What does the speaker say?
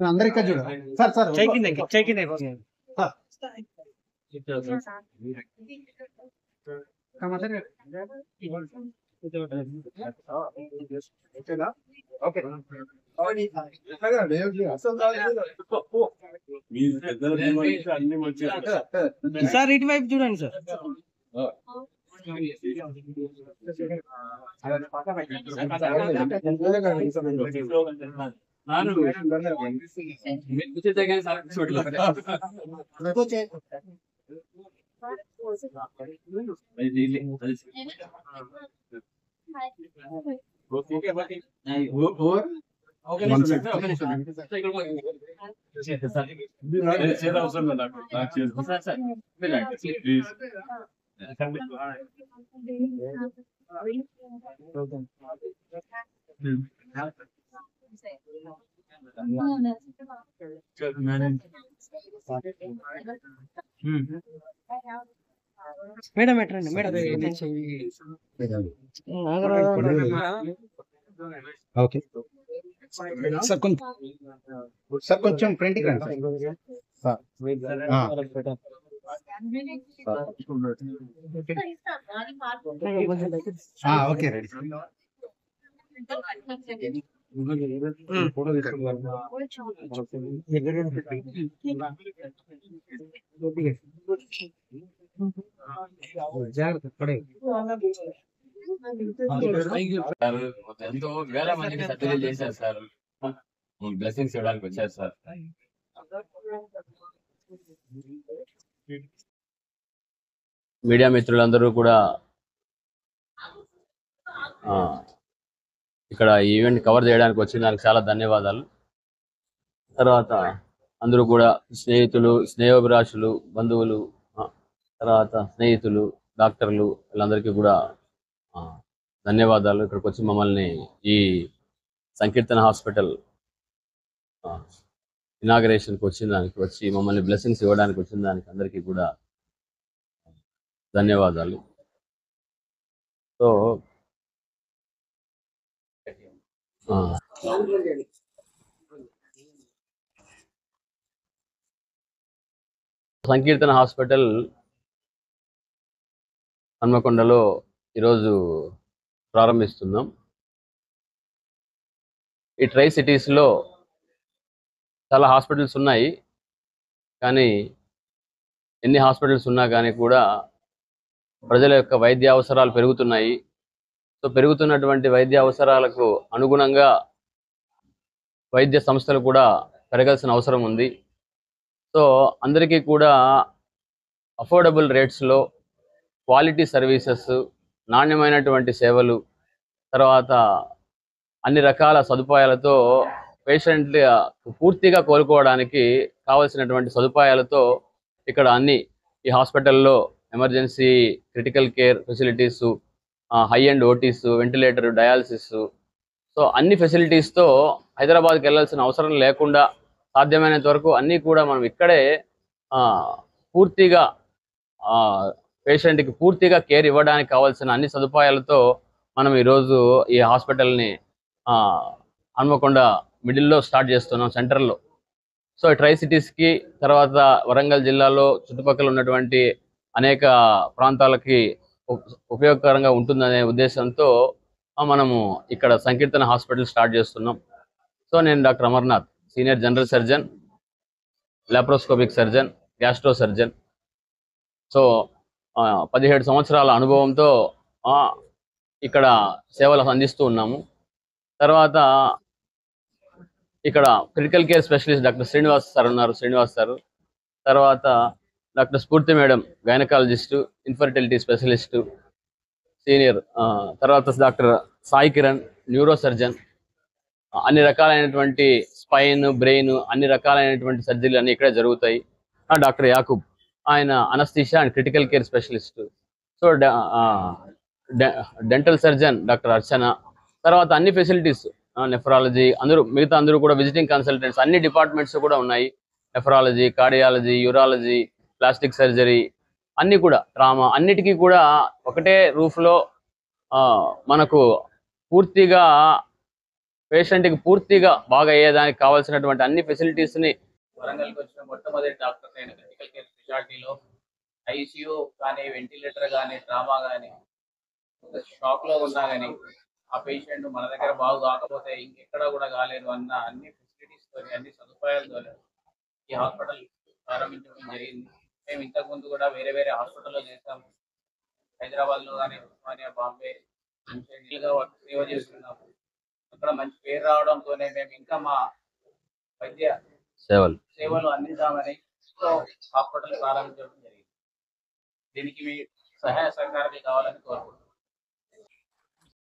అందరు ఇక్కడ చూడ సార్ సార్ సార్ ఇటువైపు చూడండి సార్. మేడం ఎట్రండి మేడం. ఓకే సార్ కొంచెం ఫ్రంట్కి రండి సార్. Okay ready. ఎంతో వేల మందికి సర్జరీ చేశారు సార్. బ్లెస్సింగ్స్ ఇవ్వడానికి వచ్చారు సార్. మీడియా మిత్రులందరూ కూడా ఇక్కడ ఈవెంట్ కవర్ చేయడానికి వచ్చిన దానికి చాలా ధన్యవాదాలు. తర్వాత అందరూ కూడా స్నేహితులు, స్నేహాభిలాషులు, బంధువులు, తర్వాత స్నేహితులు, డాక్టర్లు వీళ్ళందరికీ కూడా ధన్యవాదాలు. ఇక్కడికి వచ్చి మమ్మల్ని ఈ సంకీర్తన హాస్పిటల్ ఇనాగరేషన్కి వచ్చిన దానికి, వచ్చి మమ్మల్ని బ్లెస్సింగ్స్ ఇవ్వడానికి వచ్చిన దానికి అందరికీ కూడా ధన్యవాదాలు. సో సంకీర్తన హాస్పిటల్ హన్మకొండలో ఈరోజు ప్రారంభిస్తున్నాం. ఈ ట్రై సిటీస్లో చాలా హాస్పిటల్స్ ఉన్నాయి, కానీ ఎన్ని హాస్పిటల్స్ ఉన్నా కానీ కూడా ప్రజల యొక్క వైద్య అవసరాలు పెరుగుతున్నాయి. సో పెరుగుతున్నటువంటి వైద్య అవసరాలకు అనుగుణంగా వైద్య సంస్థలు కూడా పెరగాల్సిన అవసరం ఉంది. సో అందరికీ కూడా అఫోర్డబుల్ రేట్స్లో క్వాలిటీ సర్వీసెస్, నాణ్యమైనటువంటి సేవలు, తర్వాత అన్ని రకాల సదుపాయాలతో పేషెంట్లు పూర్తిగా కోలుకోవడానికి కావలసినటువంటి సదుపాయాలతో ఇక్కడ అన్ని ఈ హాస్పిటల్లో emergency, critical care facilities, high and ఓటీస్, ventilator, dialysis, so అన్ని ఫెసిలిటీస్తో హైదరాబాద్కి వెళ్ళాల్సిన అవసరం లేకుండా సాధ్యమైనంత వరకు అన్నీ కూడా మనం ఇక్కడే పూర్తిగా పేషెంట్కి పూర్తిగా కేర్ ఇవ్వడానికి కావాల్సిన అన్ని సదుపాయాలతో మనం ఈరోజు ఈ హాస్పిటల్ని హన్మకొండ మిడిల్లో స్టార్ట్ చేస్తున్నాం, సెంటర్లో. సో ట్రై సిటీస్కి, తర్వాత వరంగల్ జిల్లాలో చుట్టుపక్కల ఉన్నటువంటి అనేక ప్రాంతాలకి ఉపయోగకరంగా ఉంటుందనే ఉద్దేశంతో మనము ఇక్కడ సంకీర్తన హాస్పిటల్ స్టార్ట్ చేస్తున్నాం. సో నేను doctor Amarnath, senior general surgeon, laparoscopic surgeon, gastro surgeon. So 17 సంవత్సరాల అనుభవంతో ఇక్కడ సేవలు అందిస్తూ ఉన్నాము. తర్వాత ఇక్కడ critical care specialist doctor Srinivas sir ఉన్నారు, శ్రీనివాస్ సార్. తర్వాత doctor Spoorthi madam, gynaecologist, infertility specialist, senior. తర్వాత doctor Sai Kiran, neuro surgeon. అన్ని రకాలైనటువంటి స్పైన్, బ్రెయిన్, అన్ని రకాలైనటువంటి సర్జరీలు అన్నీ ఇక్కడే జరుగుతాయి. డాక్టర్ యాకూబ్, ఆయన anaesthesia and critical care specialist. So dental surgeon doctor Archana. తర్వాత అన్ని ఫెసిలిటీస్, నెఫ్రాలజీ, మిగతా అందరూ కూడా విజిటింగ్ కన్సల్టెంట్స్, అన్ని డిపార్ట్మెంట్స్ కూడా ఉన్నాయి. Nephrology, cardiology, urology, plastic surgery, అన్ని కూడా ట్రామా అన్నిటికీ కూడా ఒకటే రూఫ్ లో మనకు పూర్తిగా పేషెంట్కి పూర్తిగా బాగా అయ్యేదానికి కావాల్సినటువంటి అన్ని ఫెసిలిటీస్ ని వరంగల్కి వచ్చిన మొట్టమొదటి డాక్టర్ నేను క్రిటికల్ కేర్ స్పెషాలిటీలో ఐసీయూ కానీ వెంటిలేటర్ కానీ ట్రామా కానీ షాక్ లో ఉన్నా కానీ ఆ పేషెంట్ మన దగ్గర బాగు కాకపోతే ఇంకెక్కడ కూడా కాలేదు అన్న అన్ని ఫెసిలిటీస్ తోని అన్ని సదుపాయాలతో ఈ హాస్పిటల్ ప్రారంభించడం జరిగింది. మేము ఇంతకు ముందు కూడా వేరే వేరే హాస్పిటల్లో చేసాము. హైదరాబాద్ లో కానీ ఉస్మానియా, బాంబే సేవ చేస్తున్నాము. అక్కడ మంచి పేరు రావడంతోనే మేము ఇంకా మా వైద్య సేవలు అందిద్దామని హాస్పిటల్ ప్రారంభించడం జరిగింది. దీనికి మీ సహాయ సహకారాలు కావాలని కోరుకుంటున్నాను.